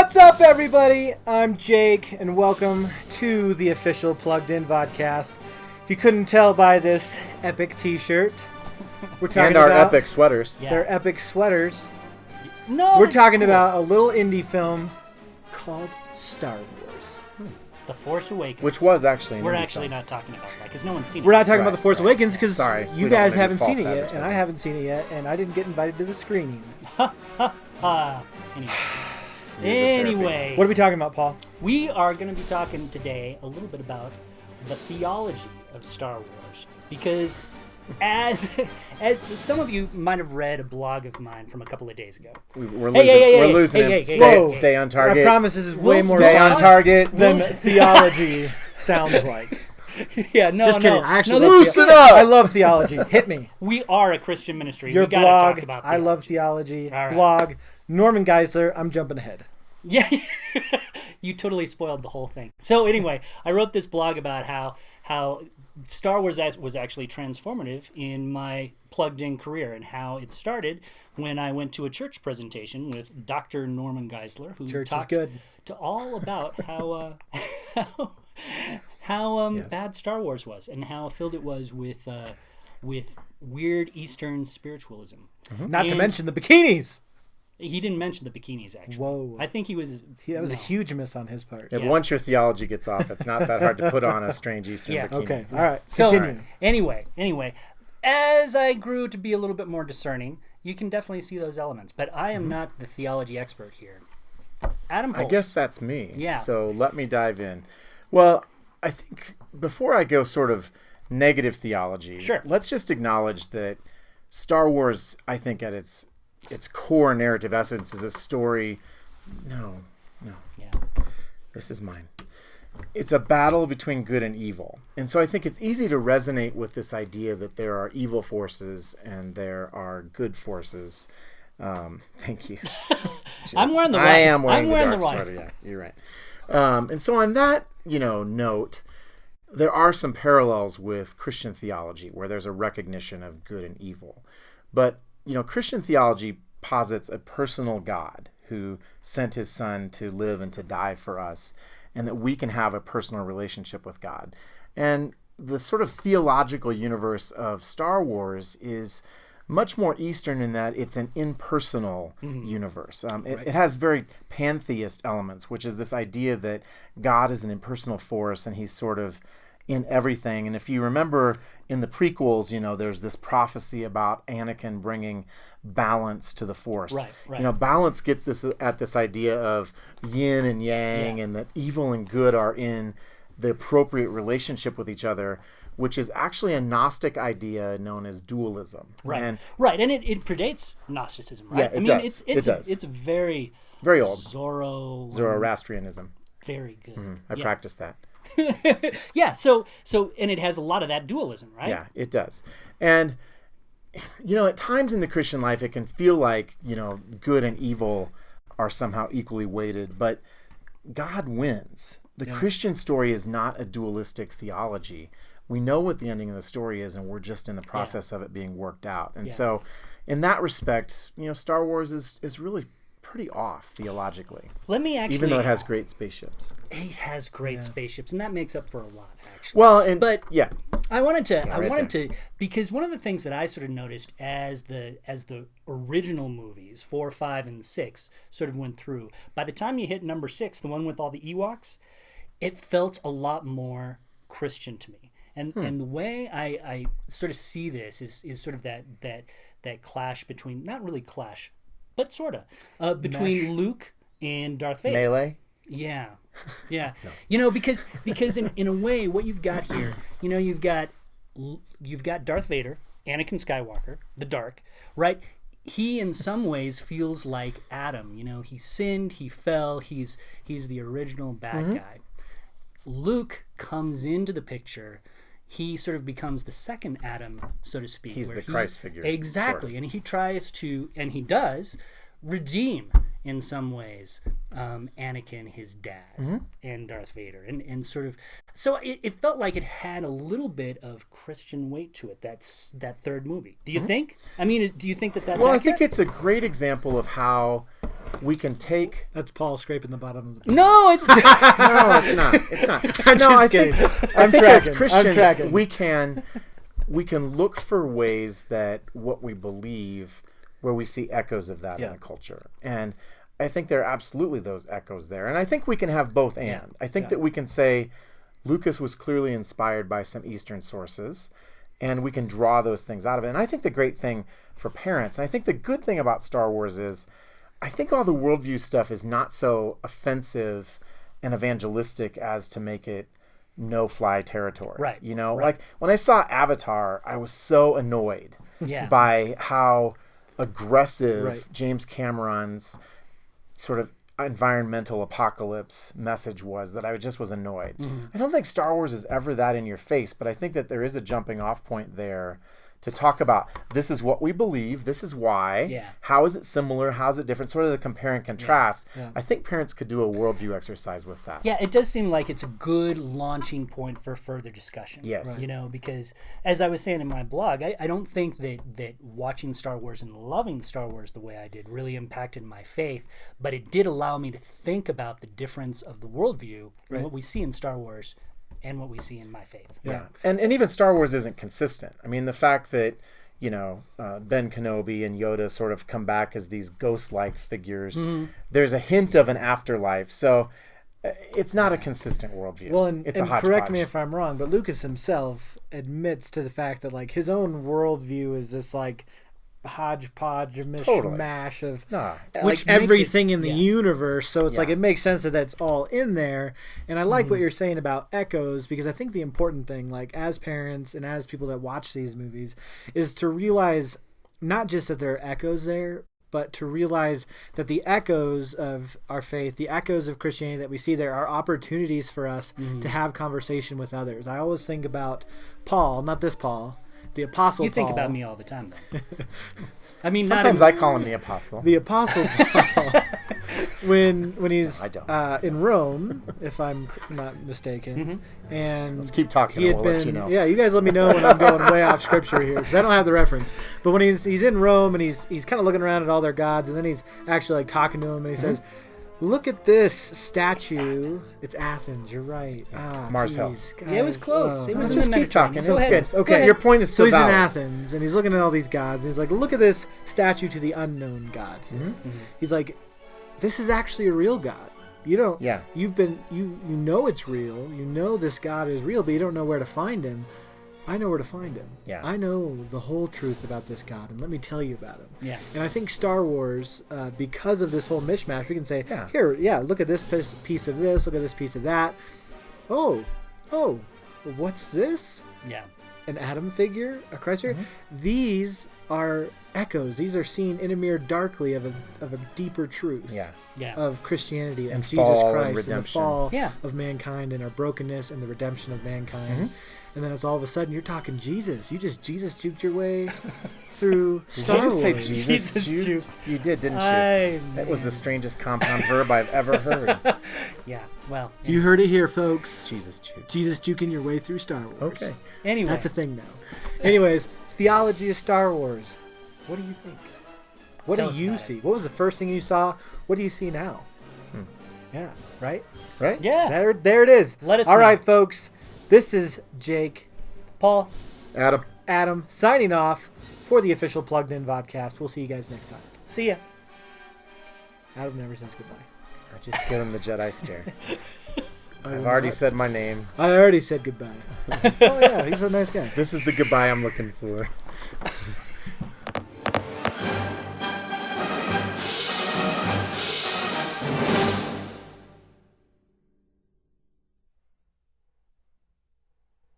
What's up, everybody? I'm Jake, and welcome to the official Plugged In Vodcast. If you couldn't tell by this epic T-shirt, we're talking about our epic sweaters. Yeah. They're epic sweaters. No, we're talking about a little indie film called Star Wars. The Force Awakens. Which was actually an We're indie actually film. not talking about that because no one's seen it. We're not talking about The Force Awakens because you guys do haven't false seen it yet, and I advertising. haven't seen it yet, and I didn't get invited to the screening. Anyway, What are we talking about, Paul? we are going to be talking today a little bit about the theology of Star Wars because as some of you might have read a blog of mine from a couple of days ago. We're losing him. Stay on target. I promise this is way more stay on target than theology sounds like. Yeah, no, Just kidding. I actually loosen up. I love theology. Hit me. We are a Christian ministry. Your we gotta blog, talk about I love theology. All right. Blog, Norman Geisler, I'm jumping ahead. Yeah, you totally spoiled the whole thing. So anyway, I wrote this blog about how Star Wars was actually transformative in my plugged-in career and how it started when I went to a church presentation with Dr. Norman Geisler, who talked to all about how bad Star Wars was and how filled it was with weird Eastern spiritualism. Mm-hmm. Not to mention the bikinis. He didn't mention the bikinis, actually. Whoa. I think that was a huge miss on his part. Yeah, but once your theology gets off, it's not that hard to put on a strange Eastern bikini. Okay, all right. Continue. Anyway, as I grew to be a little bit more discerning, you can definitely see those elements. But I am not the theology expert here. Adam Holt. I guess that's me. Yeah. So let me dive in. Well, I think before I go sort of negative theology, Sure. Let's just acknowledge that Star Wars, I think at its core narrative essence is a story. No. Yeah. This is mine. It's a battle between good and evil. And so I think it's easy to resonate with this idea that there are evil forces and there are good forces. Thank you. I'm wearing the right. I am wearing I'm the dark sweater. Yeah, you're right. And so on that, note, there are some parallels with Christian theology where there's a recognition of good and evil. But Christian theology posits a personal God who sent his son to live and to die for us, and that we can have a personal relationship with God. And the sort of theological universe of Star Wars is much more Eastern in that it's an impersonal universe. It has very pantheist elements, which is this idea that God is an impersonal force and he's sort of in everything. And if you remember in the prequels, there's this prophecy about Anakin bringing balance to the Force. Right. Balance gets at this idea of yin and yang, and that evil and good are in the appropriate relationship with each other, which is actually a Gnostic idea known as dualism. Right. And it predates Gnosticism, right? Yeah, it does. It's very old. Zoroastrianism. Very good. I practiced that. Yeah, so and it has a lot of that dualism, right? Yeah, it does. And at times in the Christian life it can feel like, good and evil are somehow equally weighted, but God wins. The Christian story is not a dualistic theology. We know what the ending of the story is, and we're just in the process of it being worked out. And so in that respect, Star Wars is really pretty off theologically. Let me actually, even though it has great spaceships. It has great spaceships, and that makes up for a lot, actually. Well, I wanted to because one of the things that I sort of noticed as the original movies 4, 5, and 6 sort of went through. By the time you hit number 6, the one with all the Ewoks, it felt a lot more Christian to me. And the way I sort of see this is sort of that clash between, not really clash, but sort of between Luke and Darth Vader. Melee? Yeah. No. Because in a way, what you've got here, you've got Darth Vader, Anakin Skywalker, the Dark, right? He in some ways feels like Adam. He sinned, he fell, he's the original bad guy. Luke comes into the picture. He sort of becomes the second Adam, so to speak. He's the Christ figure. Exactly. Sort of. And he tries to, and he does, redeem in some ways Anakin, his dad, and Darth Vader. And sort of, so it felt like it had a little bit of Christian weight to it, that third movie. Do you think? I mean, do you think that's Well, accurate? I think it's a great example of how we can take. That's Paul scraping the bottom of the. No, it's No, it's not. It's not. I'm kidding. I think as I'm Christians, tracking. we can look for ways that what we believe, where we see echoes of that in the culture. And I think there are absolutely those echoes there. And I think we can have both and. Yeah. I think that we can say Lucas was clearly inspired by some Eastern sources, and we can draw those things out of it. And I think the great thing for parents, and I think the good thing about Star Wars is, I think all the worldview stuff is not so offensive and evangelistic as to make it no-fly territory. Right. You know, Right. like when I saw Avatar, I was so annoyed by how aggressive James Cameron's sort of environmental apocalypse message was, that I just was annoyed. I don't think Star Wars is ever that in your face, but I think that there is a jumping off point there to talk about, this is what we believe, this is why, how is it similar, how is it different, sort of the compare and contrast. I think parents could do a worldview exercise with that. Yeah, it does seem like it's a good launching point for further discussion. Yes. You know, because as I was saying in my blog, I don't think that watching Star Wars and loving Star Wars the way I did really impacted my faith, but it did allow me to think about the difference of the worldview and what we see in Star Wars and what we see in my faith. Yeah. And even Star Wars isn't consistent. I mean, the fact that, you know, Ben Kenobi and Yoda sort of come back as these ghost-like figures, there's a hint of an afterlife. So it's not a consistent worldview. Well, and, it's and a hodgepodge. correct me if I'm wrong, but Lucas himself admits to the fact that, like, his own worldview is this, like, hodgepodge, mishmash of Which like everything in the universe. So it's like, it makes sense that that's all in there. And I like what you're saying about echoes, because I think the important thing, like, as parents and as people that watch these movies, is to realize not just that there are echoes there, but to realize that the echoes of our faith, the echoes of Christianity that we see there, are opportunities for us to have conversation with others. I always think about Paul, not this Paul, the Apostle Paul. You think about me all the time, though. I mean, sometimes I call him the Apostle. The Apostle Paul, when he's in Rome, if I'm not mistaken, and let's keep talking. He had we'll let you know. Yeah, you guys let me know when I'm going way off scripture here, because I don't have the reference. But when he's in Rome and he's kind of looking around at all their gods, and then he's actually, like, talking to them, and he says, "Look at this statue." It's Athens. You're right. Mars Hill. Yeah, it was close. It was just keep talking. Go ahead. It's good. Okay, your point is so still he's valid. in Athens, and he's looking at all these gods, and he's like, "Look at this statue to the unknown God." He's like, "This is actually a real God. You don't. Yeah. You know it's real. You know this God is real, but you don't know where to find him. I know where to find him. Yeah. I know the whole truth about this God, and let me tell you about him." Yeah. And I think Star Wars, because of this whole mishmash, we can say, Yeah. look at this piece of this, look at this piece of that. Oh, what's this? Yeah. An Adam figure, a Christ figure. These are echoes. These are seen in a mirror darkly of a deeper truth. Yeah. Of Christianity And Jesus fall and Christ and the redemption. fall of mankind and our brokenness and the redemption of mankind. And then it's all of a sudden you're talking Jesus. You just Jesus juked your way through Star Wars. Did you just say Jesus juked? You did, didn't you? That was the strangest compound verb I've ever heard. Yeah. Well, You heard it here, folks. Jesus juked. Jesus juking your way through Star Wars. Okay. Anyway, That's a thing now. Anyways, theology of Star Wars. What do you think? What Tell do us you about see? it. What was the first thing you saw? What do you see now? Yeah, right? Right? Yeah. There it is. Let us All know. right, folks. This is Jake, Paul. Adam. signing off for the official Plugged In Vodcast. We'll see you guys next time. See ya. Adam never says goodbye. I just give him the Jedi stare. I've already said my name. I already said goodbye. Oh, yeah, he's a nice guy. This is the goodbye I'm looking for.